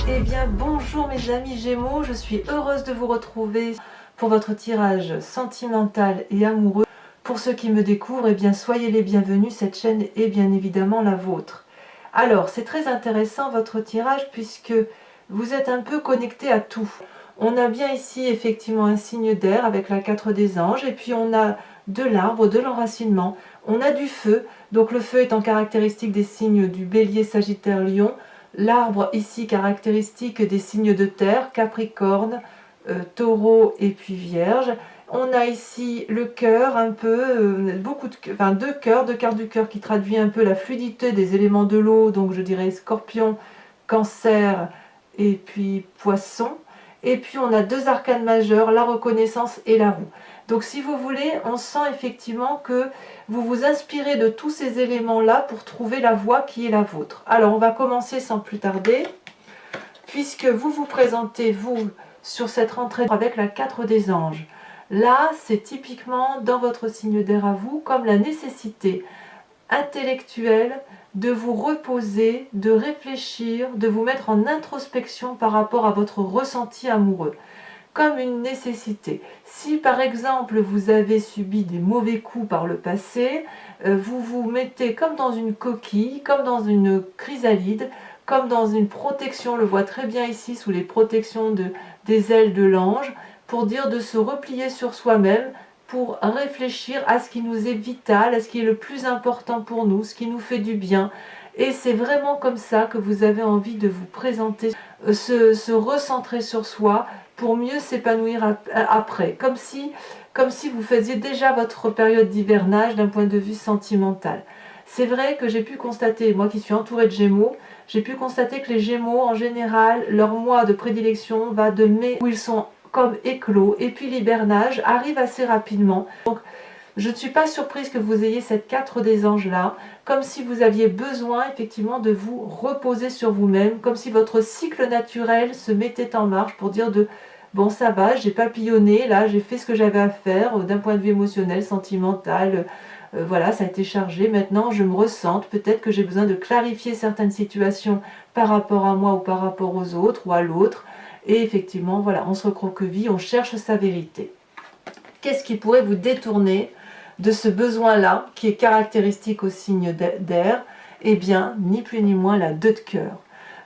Eh bien bonjour mes amis Gémeaux, je suis heureuse de vous retrouver pour votre tirage sentimental et amoureux. Pour ceux qui me découvrent, eh bien soyez les bienvenus, cette chaîne est bien évidemment la vôtre. Alors c'est très intéressant votre tirage puisque vous êtes un peu connecté à tout. On a bien ici effectivement un signe d'air avec la 4 des anges et puis on a de l'arbre, de l'enracinement, on a du feu, donc le feu étant caractéristique des signes du Bélier, Sagittaire, Lion. L'arbre ici caractéristique des signes de terre, Capricorne, Taureau et puis Vierge. On a ici le cœur un peu, deux cœurs, deux cartes du cœur qui traduit un peu la fluidité des éléments de l'eau, donc je dirais Scorpion, Cancer et puis Poisson. Et puis on a deux arcanes majeurs, la reconnaissance et la roue. Donc si vous voulez, on sent effectivement que vous vous inspirez de tous ces éléments-là pour trouver la voie qui est la vôtre. Alors on va commencer sans plus tarder, puisque vous vous présentez, vous, sur cette rentrée avec la 4 des anges. Là, c'est typiquement dans votre signe d'air à vous, comme la nécessité intellectuelle de vous reposer, de réfléchir, de vous mettre en introspection par rapport à votre ressenti amoureux. Comme une nécessité. Si par exemple vous avez subi des mauvais coups par le passé, vous vous mettez comme dans une coquille, comme dans une chrysalide, comme dans une protection, on le voit très bien ici sous les protections des ailes de l'ange, pour dire de se replier sur soi-même, pour réfléchir à ce qui nous est vital, à ce qui est le plus important pour nous, ce qui nous fait du bien. Et c'est vraiment comme ça que vous avez envie de vous présenter, se recentrer sur soi, pour mieux s'épanouir après, comme si vous faisiez déjà votre période d'hivernage d'un point de vue sentimental. C'est vrai que j'ai pu constater, moi qui suis entourée de Gémeaux, j'ai pu constater que les Gémeaux, en général, leur mois de prédilection va de mai, où ils sont comme éclos, et puis l'hivernage arrive assez rapidement. Donc, je ne suis pas surprise que vous ayez cette 4 des anges là, comme si vous aviez besoin effectivement de vous reposer sur vous-même, comme si votre cycle naturel se mettait en marche pour dire de bon ça va, j'ai papillonné, là j'ai fait ce que j'avais à faire d'un point de vue émotionnel, sentimental, voilà ça a été chargé, maintenant je me ressente, peut-être que j'ai besoin de clarifier certaines situations par rapport à moi ou par rapport aux autres ou à l'autre, et effectivement voilà, on se recroqueville, on cherche sa vérité. Qu'est-ce qui pourrait vous détourner de ce besoin-là, qui est caractéristique au signe d'air? Eh bien, ni plus ni moins la 2 de cœur.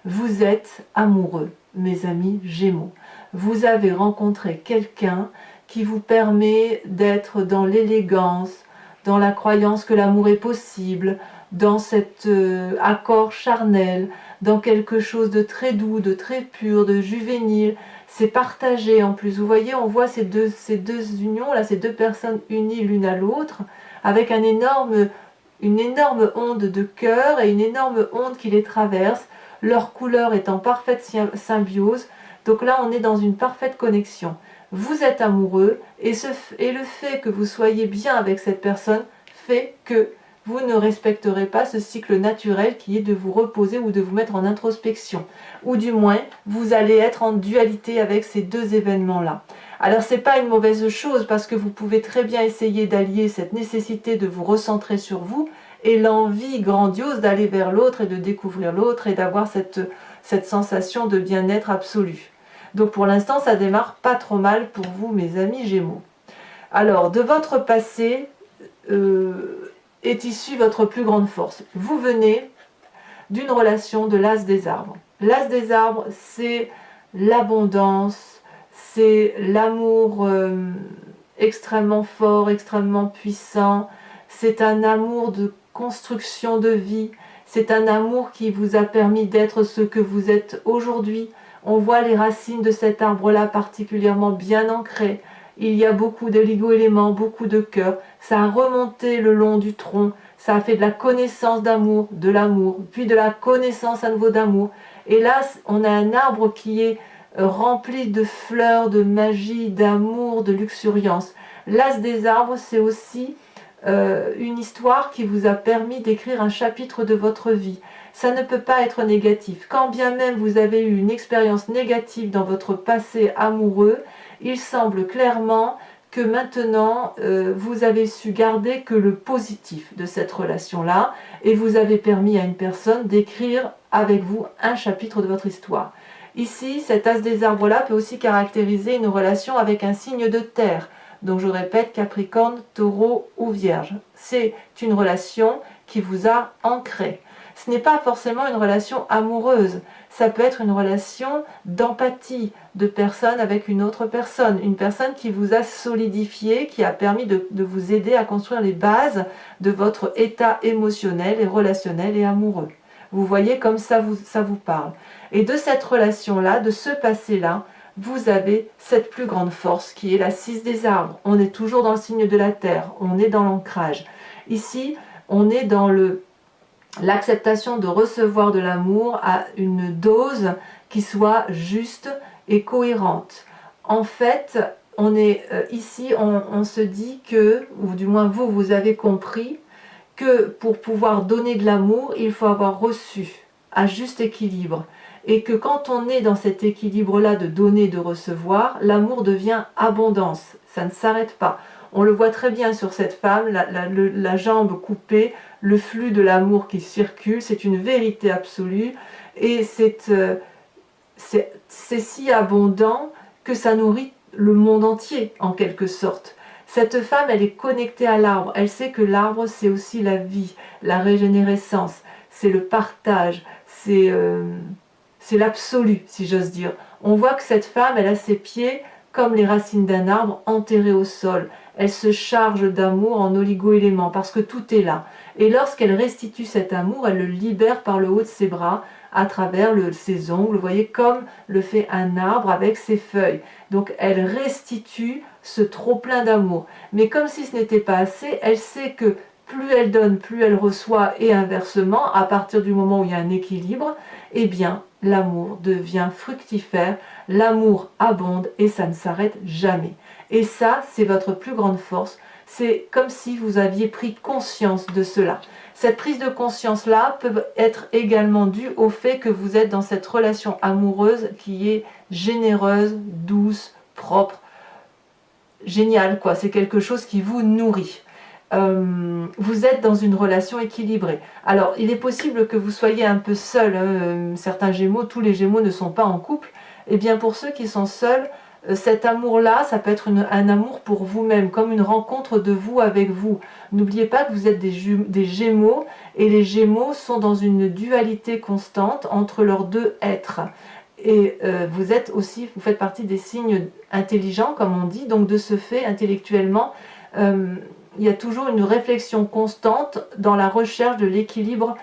Vous êtes amoureux, mes amis Gémeaux. Vous avez rencontré quelqu'un qui vous permet d'être dans l'élégance, dans la croyance que l'amour est possible, dans cet accord charnel, dans quelque chose de très doux, de très pur, de juvénile. C'est partagé en plus. Vous voyez, on voit ces deux unions, là, ces deux personnes unies l'une à l'autre, avec une énorme onde de cœur et une énorme onde qui les traverse, leur couleur est en parfaite symbiose. Donc là, on est dans une parfaite connexion. Vous êtes amoureux et le fait que vous soyez bien avec cette personne fait que vous ne respecterez pas ce cycle naturel qui est de vous reposer ou de vous mettre en introspection. Ou du moins, vous allez être en dualité avec ces deux événements-là. Alors, ce n'est pas une mauvaise chose parce que vous pouvez très bien essayer d'allier cette nécessité de vous recentrer sur vous et l'envie grandiose d'aller vers l'autre et de découvrir l'autre et d'avoir cette sensation de bien-être absolu. Donc pour l'instant, ça démarre pas trop mal pour vous, mes amis Gémeaux. Alors, de votre passé est issue votre plus grande force. Vous venez d'une relation de l'as des arbres. L'as des arbres, c'est l'abondance, c'est l'amour extrêmement fort, extrêmement puissant. C'est un amour de construction de vie. C'est un amour qui vous a permis d'être ce que vous êtes aujourd'hui. On voit les racines de cet arbre-là particulièrement bien ancrées. Il y a beaucoup d'oligo-éléments, beaucoup de cœur. Ça a remonté le long du tronc. Ça a fait de la connaissance d'amour, de l'amour, puis de la connaissance à nouveau d'amour. Et là, on a un arbre qui est rempli de fleurs, de magie, d'amour, de luxuriance. L'as des arbres, c'est aussi une histoire qui vous a permis d'écrire un chapitre de votre vie. Ça ne peut pas être négatif. Quand bien même vous avez eu une expérience négative dans votre passé amoureux, il semble clairement que maintenant vous avez su garder que le positif de cette relation-là et vous avez permis à une personne d'écrire avec vous un chapitre de votre histoire. Ici, cet as des arbres-là peut aussi caractériser une relation avec un signe de terre. Donc je répète, Capricorne, Taureau ou Vierge. C'est une relation qui vous a ancré. Ce n'est pas forcément une relation amoureuse. Ça peut être une relation d'empathie de personne avec une autre personne. Une personne qui vous a solidifié, qui a permis de vous aider à construire les bases de votre état émotionnel et relationnel et amoureux. Vous voyez comme ça vous parle. Et de cette relation-là, de ce passé-là, vous avez cette plus grande force qui est la 6 des arbres. On est toujours dans le signe de la terre, on est dans l'ancrage. Ici, on est dans l'acceptation de recevoir de l'amour à une dose qui soit juste et cohérente. En fait, on est ici, on se dit que, ou du moins vous avez compris, que pour pouvoir donner de l'amour, il faut avoir reçu à juste équilibre. Et que quand on est dans cet équilibre-là de donner et de recevoir, l'amour devient abondance. Ça ne s'arrête pas. On le voit très bien sur cette femme, la jambe coupée, le flux de l'amour qui circule, c'est une vérité absolue. Et c'est si abondant que ça nourrit le monde entier, en quelque sorte. Cette femme, elle est connectée à l'arbre. Elle sait que l'arbre, c'est aussi la vie, la régénérescence, c'est le partage, c'est l'absolu, si j'ose dire. On voit que cette femme, elle a ses pieds comme les racines d'un arbre enterrés au sol. Elle se charge d'amour en oligo-éléments parce que tout est là. Et lorsqu'elle restitue cet amour, elle le libère par le haut de ses bras à travers ses ongles, vous voyez, comme le fait un arbre avec ses feuilles. Donc elle restitue ce trop-plein d'amour. Mais comme si ce n'était pas assez, elle sait que plus elle donne, plus elle reçoit, et inversement, à partir du moment où il y a un équilibre, eh bien, l'amour devient fructifère, l'amour abonde et ça ne s'arrête jamais. Et ça, c'est votre plus grande force. C'est comme si vous aviez pris conscience de cela. Cette prise de conscience-là peut être également due au fait que vous êtes dans cette relation amoureuse qui est généreuse, douce, propre, géniale, quoi. C'est quelque chose qui vous nourrit. Vous êtes dans une relation équilibrée. Alors, il est possible que vous soyez un peu seul. Certains Gémeaux, tous les Gémeaux ne sont pas en couple. Et bien, pour ceux qui sont seuls, cet amour-là, ça peut être un amour pour vous-même, comme une rencontre de vous avec vous. N'oubliez pas que vous êtes des Gémeaux, et les Gémeaux sont dans une dualité constante entre leurs deux êtres. Et vous faites partie des signes intelligents, comme on dit, donc de ce fait, intellectuellement, il y a toujours une réflexion constante dans la recherche de l'équilibre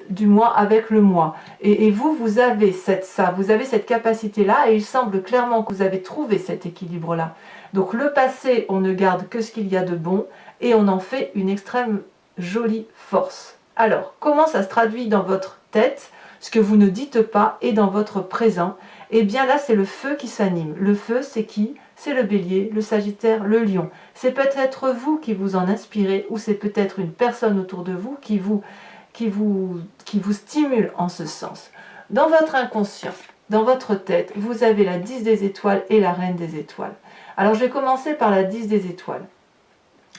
du moi avec le moi. Et vous avez cette capacité-là, et il semble clairement que vous avez trouvé cet équilibre-là. Donc le passé, on ne garde que ce qu'il y a de bon, et on en fait une extrême jolie force. Alors, comment ça se traduit dans votre tête, ce que vous ne dites pas, et dans votre présent? Eh bien là, c'est le feu qui s'anime. Le feu, c'est qui? C'est le bélier, le sagittaire, le lion. C'est peut-être vous qui vous en inspirez, ou c'est peut-être une personne autour de vous qui vous stimule en ce sens. Dans votre inconscient, dans votre tête, vous avez la 10 des étoiles et la reine des étoiles. Alors je vais commencer par la 10 des étoiles.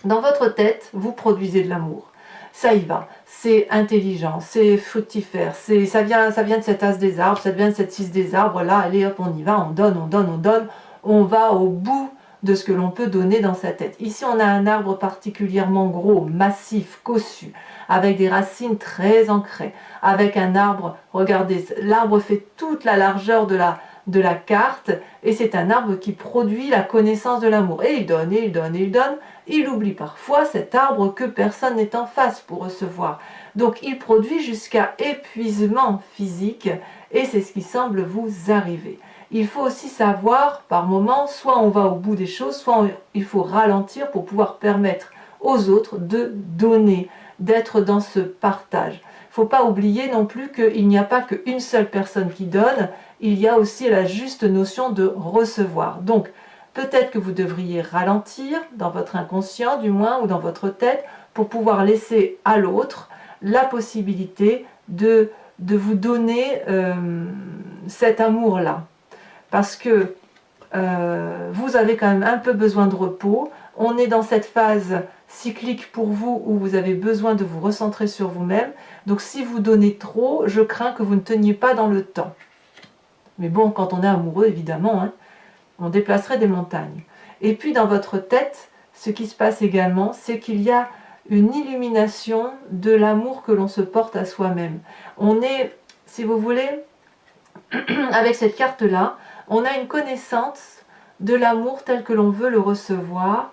Dans votre tête, vous produisez de l'amour. Ça y va, c'est intelligent, c'est fructifère, ça vient de cet as des arbres, ça vient de cette 6 des arbres, là, allez hop, on y va, on donne, on donne, on donne, on va au bout de ce que l'on peut donner dans sa tête. Ici, on a un arbre particulièrement gros, massif, cossu, avec des racines très ancrées, avec un arbre, regardez, l'arbre fait toute la largeur de la carte, et c'est un arbre qui produit la connaissance de l'amour. Et il donne, et il donne, et il donne. Il oublie parfois cet arbre que personne n'est en face pour recevoir. Donc il produit jusqu'à épuisement physique, et c'est ce qui semble vous arriver. Il faut aussi savoir, par moment, soit on va au bout des choses, soit il faut ralentir pour pouvoir permettre aux autres de donner, d'être dans ce partage. Il ne faut pas oublier non plus qu'il n'y a pas qu'une seule personne qui donne, il y a aussi la juste notion de recevoir. Donc, peut-être que vous devriez ralentir, dans votre inconscient du moins, ou dans votre tête, pour pouvoir laisser à l'autre la possibilité de vous donner cet amour-là. Parce que vous avez quand même un peu besoin de repos. On est dans cette phase cyclique pour vous où vous avez besoin de vous recentrer sur vous-même. Donc si vous donnez trop, je crains que vous ne teniez pas dans le temps. Mais bon, quand on est amoureux, évidemment, hein, on déplacerait des montagnes. Et puis dans votre tête, ce qui se passe également, c'est qu'il y a une illumination de l'amour que l'on se porte à soi-même. On est, si vous voulez, avec cette carte-là, on a une connaissance de l'amour tel que l'on veut le recevoir.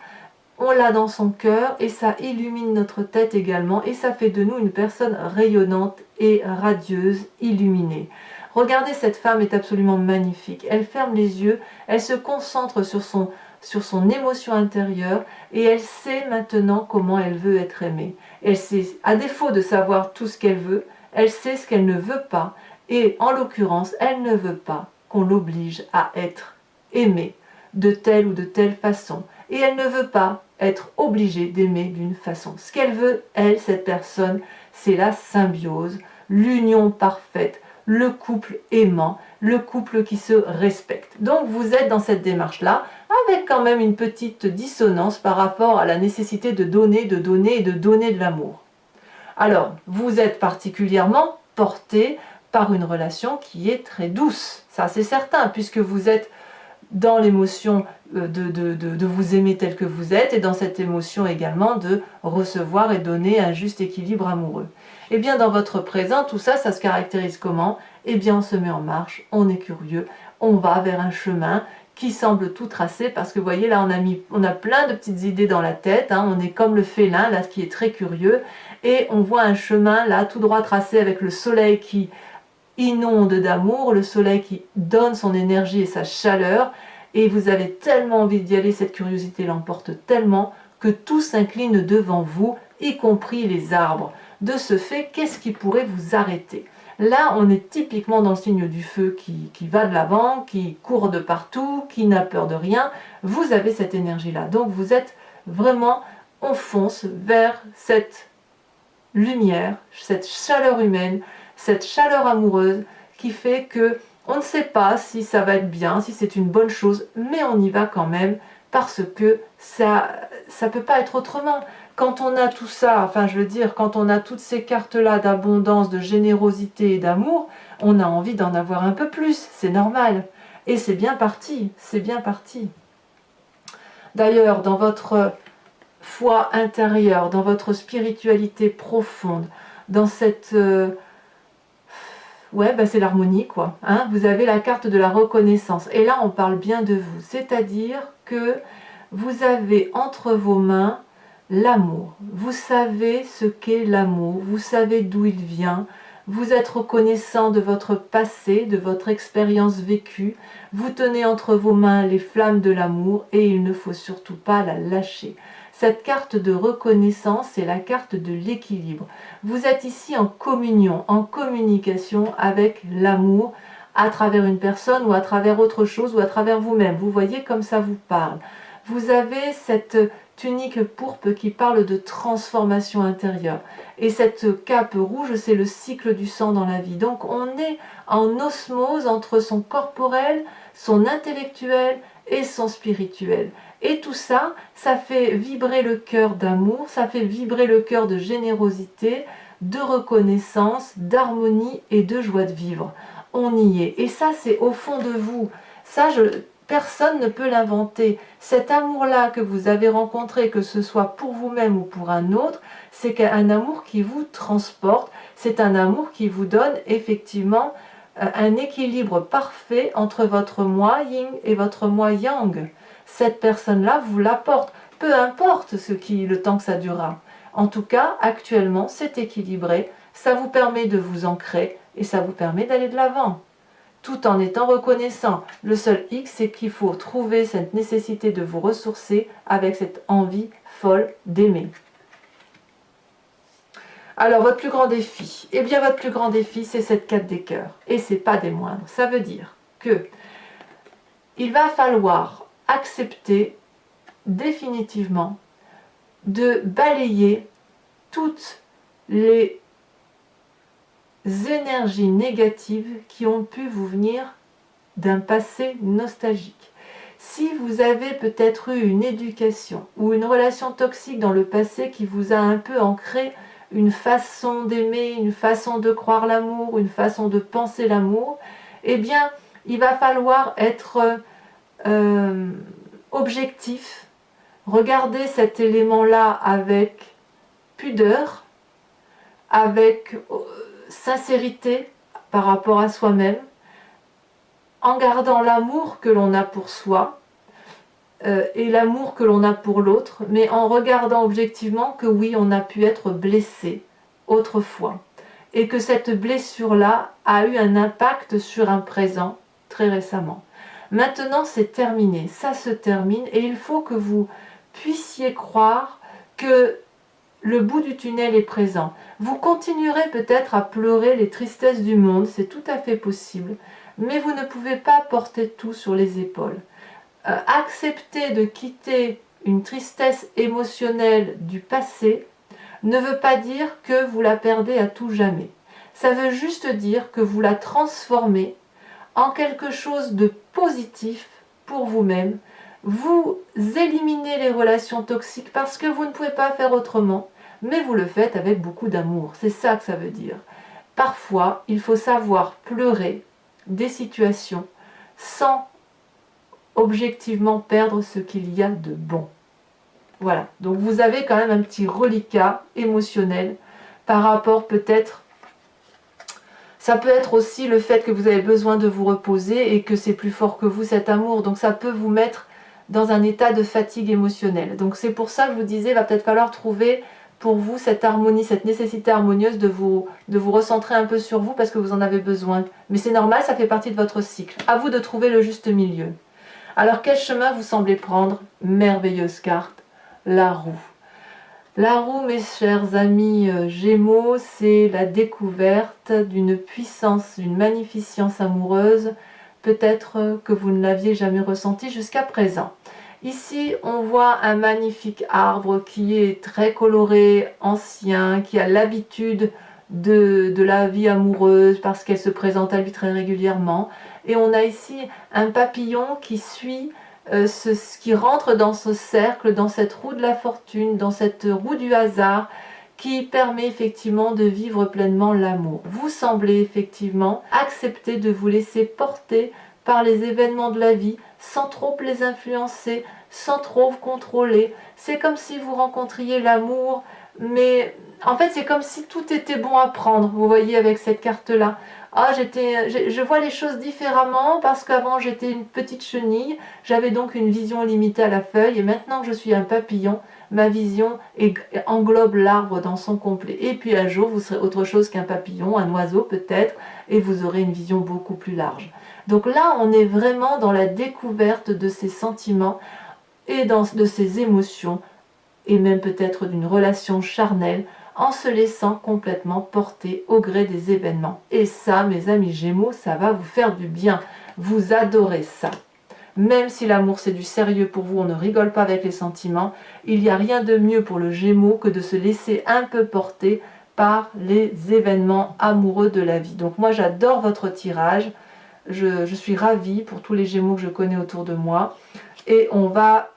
On l'a dans son cœur et ça illumine notre tête également et ça fait de nous une personne rayonnante et radieuse, illuminée. Regardez, cette femme est absolument magnifique. Elle ferme les yeux, elle se concentre sur son émotion intérieure et elle sait maintenant comment elle veut être aimée. Elle sait, à défaut de savoir tout ce qu'elle veut, elle sait ce qu'elle ne veut pas et en l'occurrence, elle ne veut pas qu'on l'oblige à être aimée de telle ou de telle façon. Et elle ne veut pas être obligée d'aimer d'une façon. Ce qu'elle veut, elle, cette personne, c'est la symbiose, l'union parfaite, le couple aimant, le couple qui se respecte. Donc vous êtes dans cette démarche-là, avec quand même une petite dissonance par rapport à la nécessité de donner et de donner de l'amour. Alors, vous êtes particulièrement porté par une relation qui est très douce, ça c'est certain, puisque vous êtes dans l'émotion de vous aimer tel que vous êtes et dans cette émotion également de recevoir et donner un juste équilibre amoureux. Et bien dans votre présent, tout ça, ça se caractérise comment? Eh bien on se met en marche, on est curieux, on va vers un chemin qui semble tout tracé parce que vous voyez là on a plein de petites idées dans la tête, hein, on est comme le félin là qui est très curieux et on voit un chemin là tout droit tracé avec le soleil qui inonde d'amour, le soleil qui donne son énergie et sa chaleur, et vous avez tellement envie d'y aller, cette curiosité l'emporte tellement que tout s'incline devant vous, y compris les arbres. De ce fait, qu'est-ce qui pourrait vous arrêter? Là, on est typiquement dans le signe du feu qui va de l'avant, qui court de partout, qui n'a peur de rien. Vous avez cette énergie-là. Donc vous êtes vraiment, on fonce vers cette lumière, cette chaleur humaine, cette chaleur amoureuse qui fait que on ne sait pas si ça va être bien, si c'est une bonne chose, mais on y va quand même parce que ça peut pas être autrement. Quand on a tout ça, enfin je veux dire, quand on a toutes ces cartes-là d'abondance, de générosité et d'amour, on a envie d'en avoir un peu plus, c'est normal. Et c'est bien parti, c'est bien parti. D'ailleurs, dans votre foi intérieure, dans votre spiritualité profonde, dans cette... ouais, ben c'est l'harmonie quoi. Hein, vous avez la carte de la reconnaissance. Et là, on parle bien de vous. C'est-à-dire que vous avez entre vos mains l'amour. Vous savez ce qu'est l'amour. Vous savez d'où il vient. Vous êtes reconnaissant de votre passé, de votre expérience vécue. Vous tenez entre vos mains les flammes de l'amour et il ne faut surtout pas la lâcher. Cette carte de reconnaissance, c'est la carte de l'équilibre. Vous êtes ici en communion, en communication avec l'amour à travers une personne ou à travers autre chose ou à travers vous-même. Vous voyez comme ça vous parle. Vous avez cette tunique pourpre qui parle de transformation intérieure. Et cette cape rouge, c'est le cycle du sang dans la vie. Donc on est en osmose entre son corporel, son intellectuel et son spirituel. Et tout ça, ça fait vibrer le cœur d'amour, ça fait vibrer le cœur de générosité, de reconnaissance, d'harmonie et de joie de vivre. On y est. Et ça, c'est au fond de vous. Ça, personne ne peut l'inventer. Cet amour-là que vous avez rencontré, que ce soit pour vous-même ou pour un autre, c'est un amour qui vous transporte. C'est un amour qui vous donne effectivement un équilibre parfait entre votre moi yin et votre moi yang. Cette personne-là vous l'apporte, peu importe le temps que ça durera. En tout cas, actuellement, c'est équilibré, ça vous permet de vous ancrer et ça vous permet d'aller de l'avant, tout en étant reconnaissant. Le seul hic, c'est qu'il faut trouver cette nécessité de vous ressourcer avec cette envie folle d'aimer. Alors, votre plus grand défi, eh bien, votre plus grand défi, c'est cette 4 des cœurs, et c'est pas des moindres. Ça veut dire que il va falloir accepter définitivement de balayer toutes les énergies négatives qui ont pu vous venir d'un passé nostalgique. Si vous avez peut-être eu une éducation ou une relation toxique dans le passé qui vous a un peu ancré une façon d'aimer, une façon de croire l'amour, une façon de penser l'amour, eh bien, Il va falloir être objectif, regarder cet élément-là avec pudeur, avec sincérité par rapport à soi-même, en gardant l'amour que l'on a pour soi et l'amour que l'on a pour l'autre, mais en regardant objectivement que oui, on a pu être blessé autrefois et que cette blessure-là a eu un impact sur un présent très récemment. Maintenant, c'est terminé, ça se termine et il faut que vous puissiez croire que le bout du tunnel est présent. Vous continuerez peut-être à pleurer les tristesses du monde, c'est tout à fait possible, mais vous ne pouvez pas porter tout sur les épaules. Accepter de quitter une tristesse émotionnelle du passé ne veut pas dire que vous la perdez à tout jamais. Ça veut juste dire que vous la transformez en quelque chose de positif pour vous-même. Vous éliminez les relations toxiques parce que vous ne pouvez pas faire autrement, mais vous le faites avec beaucoup d'amour. C'est ça que ça veut dire. Parfois, il faut savoir pleurer des situations sans objectivement perdre ce qu'il y a de bon. Voilà, donc vous avez quand même un petit reliquat émotionnel par rapport peut-être, ça peut être aussi le fait que vous avez besoin de vous reposer et que c'est plus fort que vous cet amour, donc ça peut vous mettre dans un état de fatigue émotionnelle. Donc c'est pour ça que je vous disais, il va peut-être falloir trouver pour vous cette harmonie, cette nécessité harmonieuse de vous recentrer un peu sur vous parce que vous en avez besoin. Mais c'est normal, ça fait partie de votre cycle. À vous de trouver le juste milieu. Alors quel chemin vous semblez prendre? Merveilleuse carte, la roue. La roue, mes chers amis Gémeaux, c'est la découverte d'une puissance, d'une magnificence amoureuse, peut-être que vous ne l'aviez jamais ressentie jusqu'à présent. Ici, on voit un magnifique arbre qui est très coloré, ancien, qui a l'habitude de la vie amoureuse parce qu'elle se présente à lui très régulièrement. Et on a ici un papillon qui suit ce qui rentre dans ce cercle, dans cette roue de la fortune, dans cette roue du hasard, qui permet effectivement de vivre pleinement l'amour. Vous semblez effectivement accepter de vous laisser porter par les événements de la vie, sans trop les influencer, sans trop vous contrôler. C'est comme si vous rencontriez l'amour, mais en fait c'est comme si tout était bon à prendre, vous voyez avec cette carte-là. Ah, je vois les choses différemment parce qu'avant j'étais une petite chenille, j'avais donc une vision limitée à la feuille et maintenant que je suis un papillon, ma vision englobe l'arbre dans son complet. Et puis un jour vous serez autre chose qu'un papillon, un oiseau peut-être, et vous aurez une vision beaucoup plus large. Donc là on est vraiment dans la découverte de ces sentiments et de ces émotions et même peut-être d'une relation charnelle en se laissant complètement porter au gré des événements. Et ça, mes amis Gémeaux, ça va vous faire du bien. Vous adorez ça. Même si l'amour c'est du sérieux pour vous, on ne rigole pas avec les sentiments, il n'y a rien de mieux pour le Gémeaux que de se laisser un peu porter par les événements amoureux de la vie. Donc moi j'adore votre tirage, je suis ravie pour tous les Gémeaux que je connais autour de moi. Et on va,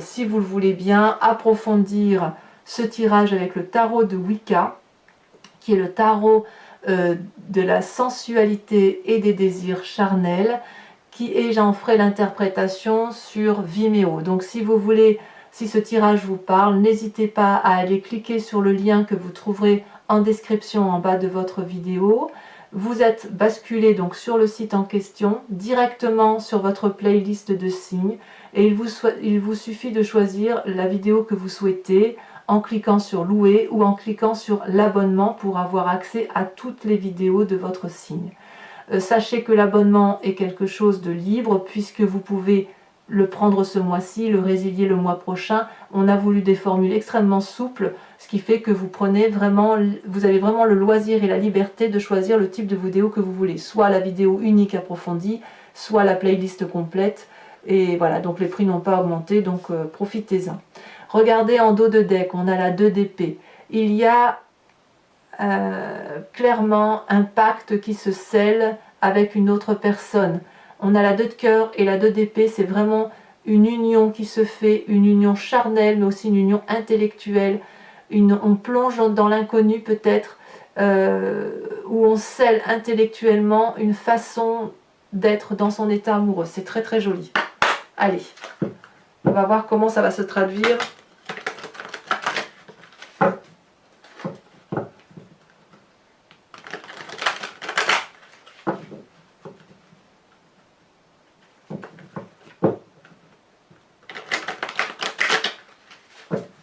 si vous le voulez bien, approfondir ce tirage avec le tarot de Wicca, qui est le tarot de la sensualité et des désirs charnels, et j'en ferai l'interprétation sur Vimeo. Donc si vous voulez, si ce tirage vous parle, n'hésitez pas à aller cliquer sur le lien que vous trouverez en description en bas de votre vidéo. Vous êtes basculé donc sur le site en question, directement sur votre playlist de signes, et il vous suffit de choisir la vidéo que vous souhaitez en cliquant sur louer ou en cliquant sur l'abonnement pour avoir accès à toutes les vidéos de votre signe. Sachez que l'abonnement est quelque chose de libre puisque vous pouvez le prendre ce mois-ci, le résilier le mois prochain. On a voulu des formules extrêmement souples, ce qui fait que vous avez vraiment le loisir et la liberté de choisir le type de vidéo que vous voulez, soit la vidéo unique approfondie, soit la playlist complète. Et voilà, donc les prix n'ont pas augmenté, donc profitez-en. Regardez en dos de deck, on a la 2 d'épée. Il y a clairement un pacte qui se scelle avec une autre personne. On a la 2 de cœur et la 2 d'épée, c'est vraiment une union qui se fait, une union charnelle, mais aussi une union intellectuelle. On plonge dans l'inconnu peut-être, où on scelle intellectuellement une façon d'être dans son état amoureux. C'est très très joli. Allez, on va voir comment ça va se traduire.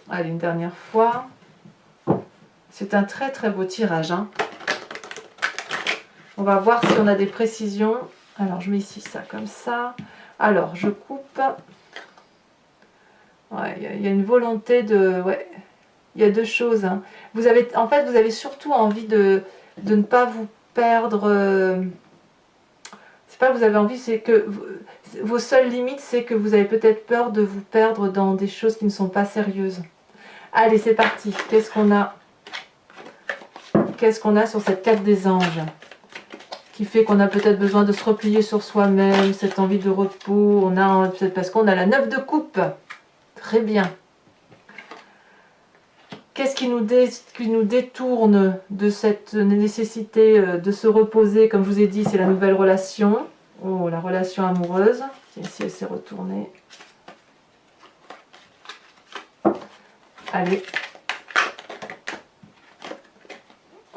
Allez, une dernière fois. C'est un très très beau tirage, hein. On va voir si on a des précisions. Alors, je mets ici ça comme ça. Alors, je coupe. Ouais, il y a une volonté de... Ouais, il y a deux choses, hein. Vous avez, en fait, vous avez surtout envie de ne pas vous perdre. C'est pas que vous avez envie, c'est que vos seules limites, c'est que vous avez peut-être peur de vous perdre dans des choses qui ne sont pas sérieuses. Allez, c'est parti. Qu'est-ce qu'on a? Qu'est-ce qu'on a sur cette carte des anges? Qui fait qu'on a peut-être besoin de se replier sur soi-même, cette envie de repos, on a peut-être parce qu'on a la 9 de coupe. Très bien. Qu'est-ce qui nous détourne de cette nécessité de se reposer? Comme je vous ai dit, c'est la nouvelle relation. Oh, la relation amoureuse. Ici, elle s'est retournée. Allez.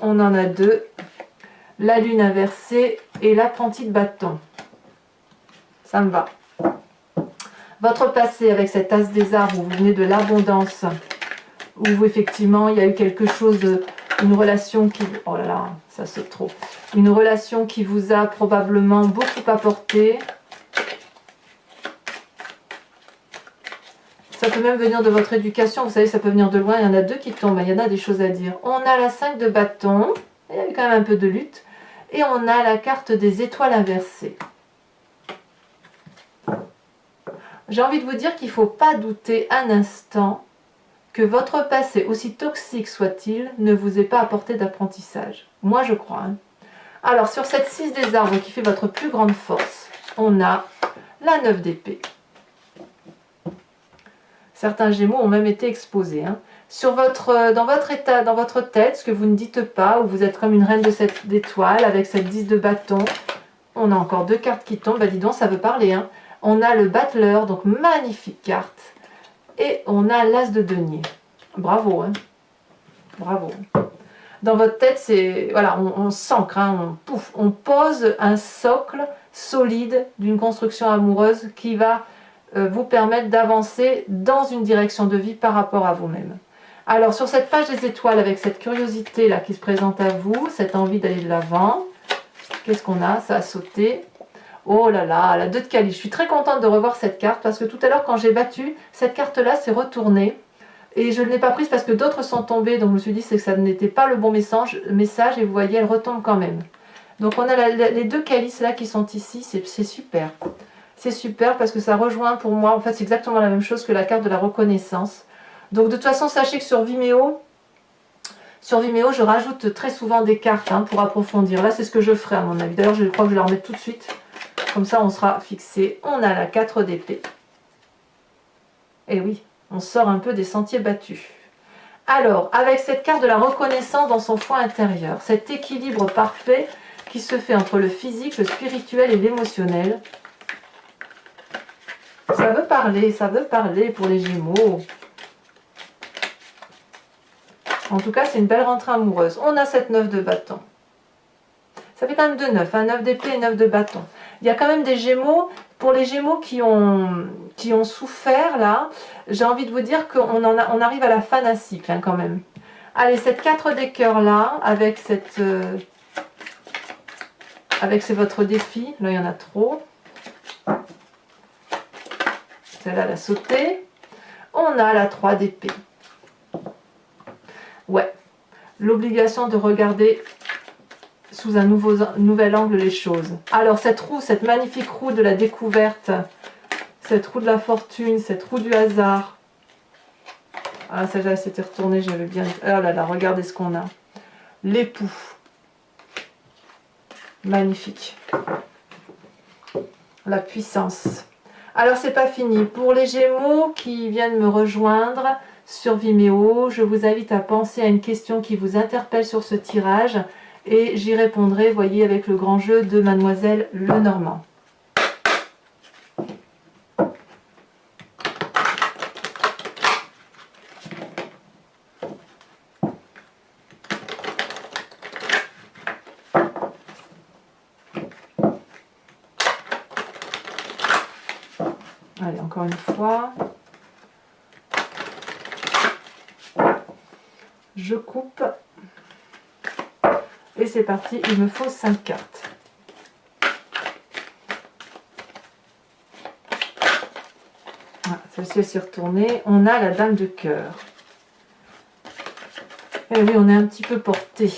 On en a deux. La lune inversée et l'apprenti de bâton. Ça me va. Votre passé avec cet as des arbres où vous venez de l'abondance, où effectivement il y a eu quelque chose, une relation qui... Oh là là, ça saute trop. Une relation qui vous a probablement beaucoup apporté. Ça peut même venir de votre éducation, vous savez, ça peut venir de loin. Il y en a deux qui tombent, il y en a des choses à dire. On a la 5 de bâton, il y a eu quand même un peu de lutte. Et on a la carte des étoiles inversées. J'ai envie de vous dire qu'il ne faut pas douter un instant que votre passé, aussi toxique soit-il, ne vous ait pas apporté d'apprentissage. Moi, je crois. Hein. Alors, sur cette 6 des arbres qui fait votre plus grande force, on a la 9 d'épée. Certains Gémeaux ont même été exposés. Hein. Dans votre état, dans votre tête, ce que vous ne dites pas, où vous êtes comme une reine de 7 d'étoiles, avec cette 10 de bâton, on a encore deux cartes qui tombent, bah dis donc, ça veut parler. Hein. On a le battleur, donc magnifique carte, et on a l'as de denier. Bravo, hein. Bravo. Dans votre tête, c'est voilà, on s'ancre, hein, on pose un socle solide d'une construction amoureuse qui va vous permettre d'avancer dans une direction de vie par rapport à vous-même. Alors, sur cette page des étoiles, avec cette curiosité là qui se présente à vous, cette envie d'aller de l'avant, qu'est-ce qu'on a? Ça a sauté. Oh là là, la 2 de calice. Je suis très contente de revoir cette carte parce que tout à l'heure, quand j'ai battu, cette carte-là s'est retournée. Et je ne l'ai pas prise parce que d'autres sont tombés. Donc, je me suis dit que ça n'était pas le bon message. Et vous voyez, elle retombe quand même. Donc, on a les 2 calices là qui sont ici. C'est super. C'est super parce que ça rejoint pour moi. En fait, c'est exactement la même chose que la carte de la reconnaissance. Donc, de toute façon, sachez que sur Vimeo, je rajoute très souvent des cartes hein, pour approfondir. Là, c'est ce que je ferai à mon avis. D'ailleurs, je crois que je vais la remettre tout de suite. Comme ça, on sera fixé. On a la 4 d'épée. Et oui, on sort un peu des sentiers battus. Alors, avec cette carte de la reconnaissance dans son foie intérieur, cet équilibre parfait qui se fait entre le physique, le spirituel et l'émotionnel. Ça veut parler pour les Gémeaux. En tout cas, c'est une belle rentrée amoureuse. On a cette 9 de bâton. Ça fait quand même 2 9, hein, 9 d'épée et 9 de bâton. Il y a quand même des Gémeaux, pour les Gémeaux qui ont souffert, là, j'ai envie de vous dire qu'on arrive à la fin d'un cycle, hein, quand même. Allez, cette 4 des cœurs, là, avec cette... c'est votre défi. Là, il y en a trop. Celle-là, elle a sauté. On a la 3 d'épée. Ouais, l'obligation de regarder sous un nouvel angle les choses. Alors cette roue, cette magnifique roue de la découverte, cette roue de la fortune, cette roue du hasard. Ah, celle-là, elle s'était retournée, j'avais bien... Oh là là, regardez ce qu'on a. L'époux. Magnifique. La puissance. Alors, c'est pas fini. Pour les Gémeaux qui viennent me rejoindre sur Vimeo, je vous invite à penser à une question qui vous interpelle sur ce tirage et j'y répondrai, voyez, avec le grand jeu de Mademoiselle Lenormand. Allez, encore une fois. Je coupe. Et c'est parti, il me faut 5 cartes. Voilà, celle-ci s'est retournée. On a la dame de cœur. Et oui, on est un petit peu porté.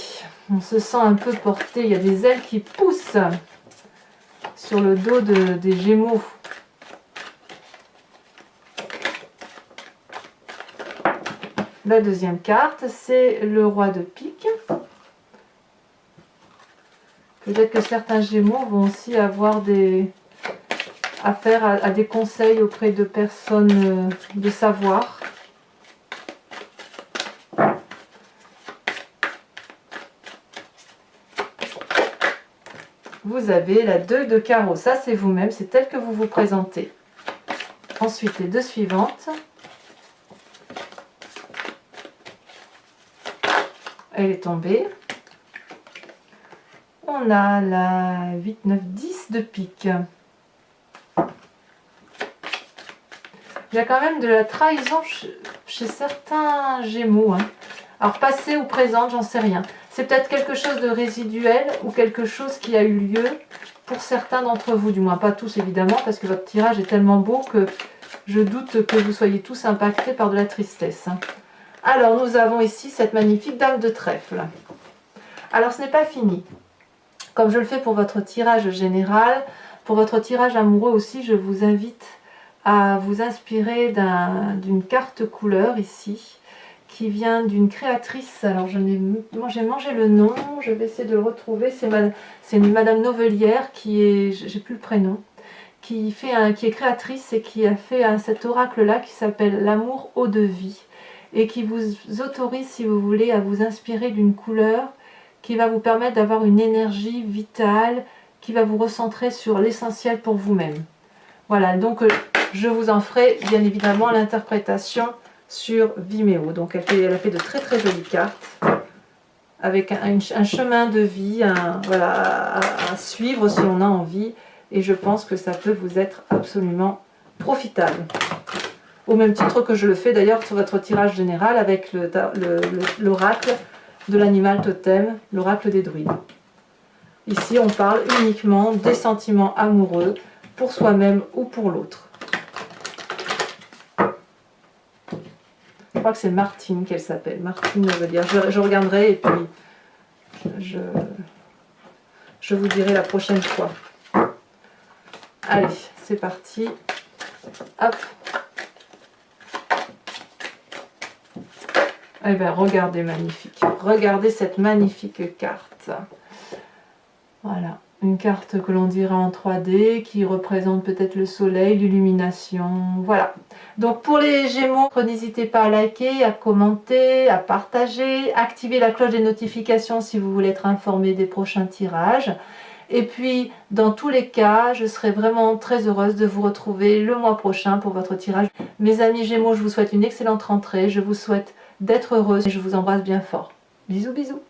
On se sent un peu porté. Il y a des ailes qui poussent sur le dos des Gémeaux. La deuxième carte, c'est le roi de pique. Peut-être que certains Gémeaux vont aussi avoir affaire à des conseils auprès de personnes de savoir. Vous avez la 2 de carreau, ça c'est vous-même, c'est tel que vous vous présentez. Ensuite, les deux suivantes. Elle est tombée. On a la 8, 9, 10 de pique. Il y a quand même de la trahison chez certains Gémeaux. Hein. Alors, passé ou présente, j'en sais rien. C'est peut-être quelque chose de résiduel ou quelque chose qui a eu lieu pour certains d'entre vous. Du moins, pas tous évidemment, parce que votre tirage est tellement beau que je doute que vous soyez tous impactés par de la tristesse. Hein. Alors, nous avons ici cette magnifique dame de trèfle. Alors, ce n'est pas fini. Comme je le fais pour votre tirage général, pour votre tirage amoureux aussi, je vous invite à vous inspirer d'une carte couleur ici, qui vient d'une créatrice. Alors, j'ai mangé le nom, je vais essayer de le retrouver. C'est Madame Novelière, j'ai plus le prénom, qui est créatrice et qui a fait cet oracle-là qui s'appelle l'amour eau de vie, et qui vous autorise, si vous voulez, à vous inspirer d'une couleur qui va vous permettre d'avoir une énergie vitale, qui va vous recentrer sur l'essentiel pour vous-même. Voilà, donc je vous en ferai bien évidemment l'interprétation sur Vimeo. Donc elle a fait de très très jolies cartes, avec un chemin de vie voilà, à suivre si on a envie, et je pense que ça peut vous être absolument profitable. Au même titre que je le fais d'ailleurs sur votre tirage général avec l'oracle de l'animal totem, l'oracle des druides. Ici, on parle uniquement des sentiments amoureux pour soi-même ou pour l'autre. Je crois que c'est Martine qu'elle s'appelle. Martine, veut dire. Je regarderai et puis je vous dirai la prochaine fois. Allez, c'est parti. Hop. Eh bien, regardez, magnifique. Regardez cette magnifique carte. Voilà, une carte que l'on dirait en 3D, qui représente peut-être le soleil, l'illumination. Voilà. Donc, pour les Gémeaux, n'hésitez pas à liker, à commenter, à partager, activer la cloche des notifications si vous voulez être informé des prochains tirages. Et puis, dans tous les cas, je serai vraiment très heureuse de vous retrouver le mois prochain pour votre tirage. Mes amis Gémeaux, je vous souhaite une excellente rentrée. Je vous souhaite d'être heureuse et je vous embrasse bien fort. Bisous, bisous.